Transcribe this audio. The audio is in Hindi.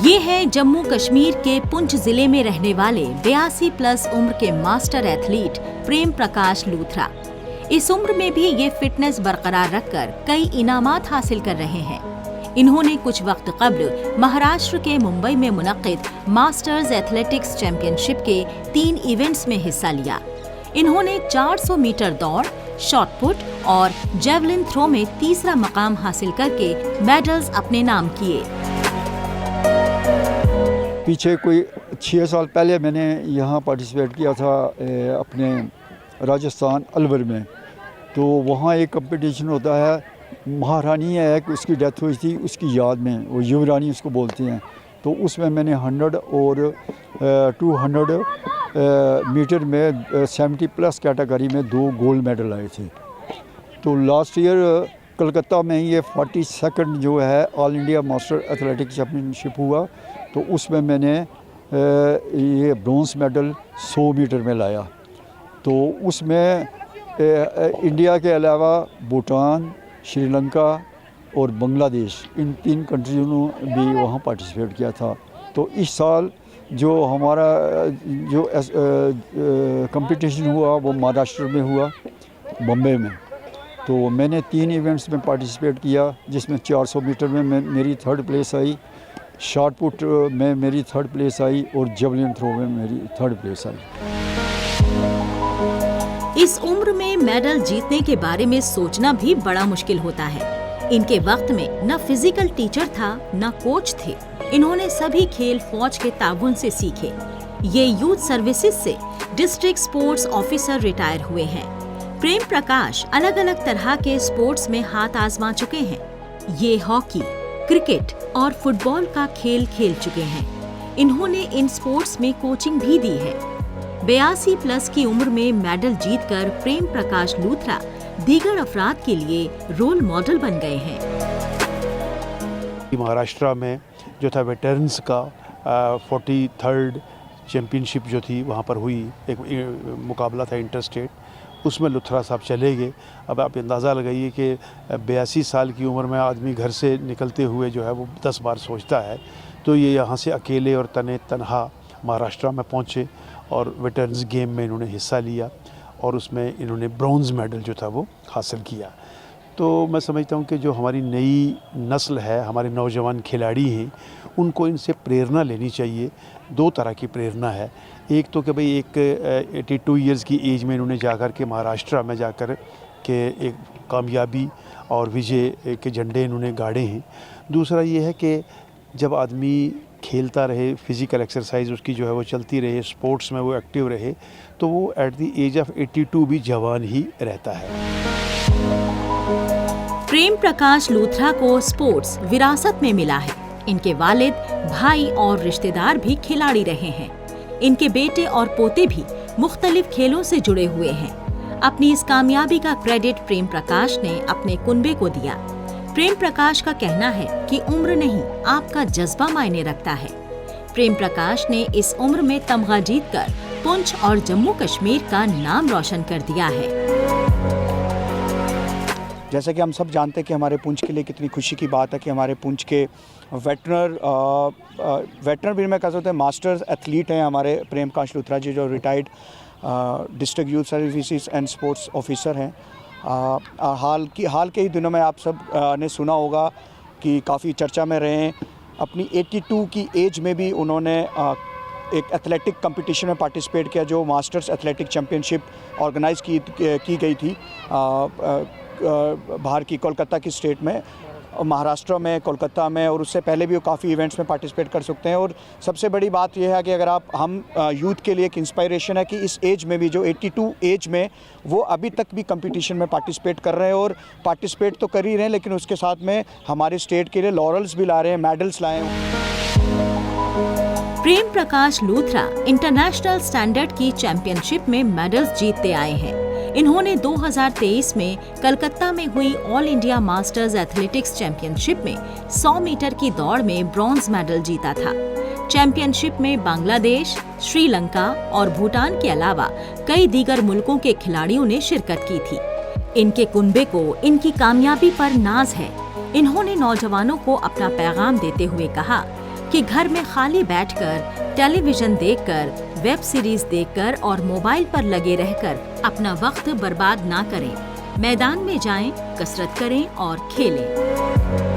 ये है जम्मू कश्मीर के पुंछ जिले में रहने वाले 82+ उम्र के मास्टर एथलीट प्रेम प्रकाश लूथरा। इस उम्र में भी ये फिटनेस बरकरार रखकर कई इनामात हासिल कर रहे हैं। इन्होंने कुछ वक्त कब्ल महाराष्ट्र के मुंबई में मुनक्किद मास्टर्स एथलेटिक्स चैंपियनशिप के 3 इवेंट्स में हिस्सा लिया। इन्होंने 400 मीटर दौड़, शॉट पुट और जेवलिन थ्रो में तीसरा मकाम हासिल करके मेडल्स अपने नाम किए। पीछे कोई 6 साल पहले मैंने यहाँ पार्टिसिपेट किया था अपने राजस्थान अलवर में। तो वहाँ एक कंपटीशन होता है, महारानी है कि उसकी डेथ हुई थी, उसकी याद में, वो युवरानी उसको बोलते हैं। तो उसमें मैंने 100 और 200 मीटर में 70+ कैटेगरी में 2 गोल्ड मेडल आए थे। तो लास्ट ईयर कलकत्ता में ये 42nd जो है all India master athletics championship हुआ। तो उसमें मैंने ये ब्रॉन्ज मेडल 100 मीटर में लाया। तो उसमें इंडिया के अलावा भूटान, श्रीलंका और बांग्लादेश, इन 3 कंट्रियों ने भी वहाँ पार्टिसिपेट किया था। तो इस साल जो हमारा जो कंपटीशन हुआ वो महाराष्ट्र में हुआ, बम्बई में। तो मैंने 3 इवेंट्स में पार्टिसिपेट किया, जिसमें 400 मीटर में मेरी 3rd place I, shot put में मेरी 3rd प्लेस आई और जेवलिन थ्रो में मेरी 3rd प्लेस आई। इस उम्र में मेडल जीतने के बारे में सोचना भी बड़ा मुश्किल होता है। इनके वक्त में न फिजिकल टीचर था न कोच थे। इन्होंने सभी खेल फौज के ताउन से सीखे। ये यूथ सर्विसेज से डिस्ट्रिक्ट स्पोर्ट्स ऑफिसर रिटायर हुए हैं। प्रेम प्रकाश अलग अलग तरह के स्पोर्ट्स में हाथ आजमा चुके हैं। ये हॉकी, क्रिकेट और फुटबॉल का खेल खेल चुके हैं। इन्होंने इन स्पोर्ट्स में कोचिंग भी दी है। 82+ की उम्र में मेडल जीतकर प्रेम प्रकाश लूथरा दीगर अफराद के लिए रोल मॉडल बन गए हैं। महाराष्ट्र में जो था वेटरन्स का 43rd चैम्पियनशिप जो थी वहाँ पर हुई, एक मुकाबला था इंटर स्टेट, उसमें लूथरा साहब चले गए। अब आप अंदाज़ा लगाइए कि 82 साल की उम्र में आदमी घर से निकलते हुए जो है वो 10 बार सोचता है। तो ये यहाँ से अकेले और तनहा महाराष्ट्र में पहुँचे और वेटरन्स गेम में इन्होंने हिस्सा लिया और उसमें इन्होंने ब्रॉन्ज मेडल जो था वो हासिल किया। तो मैं समझता हूँ कि जो हमारी नई नस्ल है, हमारे नौजवान खिलाड़ी हैं, उनको इनसे प्रेरणा लेनी चाहिए। 2 तरह की प्रेरणा है। एक तो कि भाई एक 82 ईयर्स की एज में इन्होंने जाकर के महाराष्ट्र में जाकर के एक कामयाबी और विजय के झंडे इन्होंने गाड़े हैं। दूसरा ये है कि जब आदमी खेलता रहे, फिज़िकल एक्सरसाइज उसकी जो है वो चलती रहे, स्पोर्ट्स में वो एक्टिव रहे, तो वो एट द एज ऑफ 82 भी जवान ही रहता है। प्रेम प्रकाश लूथरा को स्पोर्ट्स विरासत में मिला है। इनके वालिद, भाई और रिश्तेदार भी खिलाड़ी रहे हैं। इनके बेटे और पोते भी मुख्तलिफ खेलों से जुड़े हुए हैं। अपनी इस कामयाबी का क्रेडिट प्रेम प्रकाश ने अपने कुनबे को दिया। प्रेम प्रकाश का कहना है कि उम्र नहीं, आपका जज्बा मायने रखता है। प्रेम प्रकाश ने इस उम्र में तमगा जीतकर पुंछ और जम्मू कश्मीर का नाम रोशन कर दिया है। जैसा कि हम सब जानते हैं कि हमारे पुंछ के लिए कितनी खुशी की बात है कि हमारे पुंछ के वेटरन भी मैं कह सकता हूँ मास्टर्स एथलीट हैं हमारे प्रेम प्रकाश लूथरा जी, जो retired district youth services and sports officer हैं। हाल के ही दिनों में आप सब ने सुना होगा कि काफ़ी चर्चा में रहे हैं। अपनी 82 की एज में भी उन्होंने एक एथलेटिक कंपटीशन में पार्टिसिपेट किया, जो मास्टर्स एथलेटिक चैम्पियनशिप ऑर्गेनाइज़ की गई थी बाहर की कोलकाता की स्टेट में, महाराष्ट्र में, कोलकाता में, और उससे पहले भी वो काफ़ी इवेंट्स में पार्टिसिपेट कर सकते हैं। और सबसे बड़ी बात यह है कि अगर हम यूथ के लिए एक इंस्पायरेशन है कि इस एज में भी, जो 82 एज में, वो अभी तक भी कंपटीशन में पार्टिसिपेट कर रहे हैं। और पार्टिसिपेट तो कर ही रहे हैं, लेकिन उसके साथ में हमारे स्टेट के लिए लॉरल्स भी ला रहे हैं, मेडल्स लाए हैं। प्रेम प्रकाश लूथरा इंटरनेशनल स्टैंडर्ड की चैंपियनशिप में मेडल्स जीतते आए हैं। इन्होंने 2023 में कलकत्ता में हुई all India masters athletics championship में 100 मीटर की दौड़ में ब्रॉन्ज मेडल जीता था। चैंपियनशिप में बांग्लादेश, श्रीलंका और भूटान के अलावा कई दीगर मुल्कों के खिलाड़ियों ने शिरकत की थी। इनके कुनबे को इनकी कामयाबी पर नाज है। इन्होंने नौजवानों को अपना पैगाम देते हुए कहा कि घर में खाली बैठकर, टेलीविजन देखकर, वेब सीरीज देखकर और मोबाइल पर लगे रहकर अपना वक्त बर्बाद ना करें। मैदान में जाएं, कसरत करें और खेलें।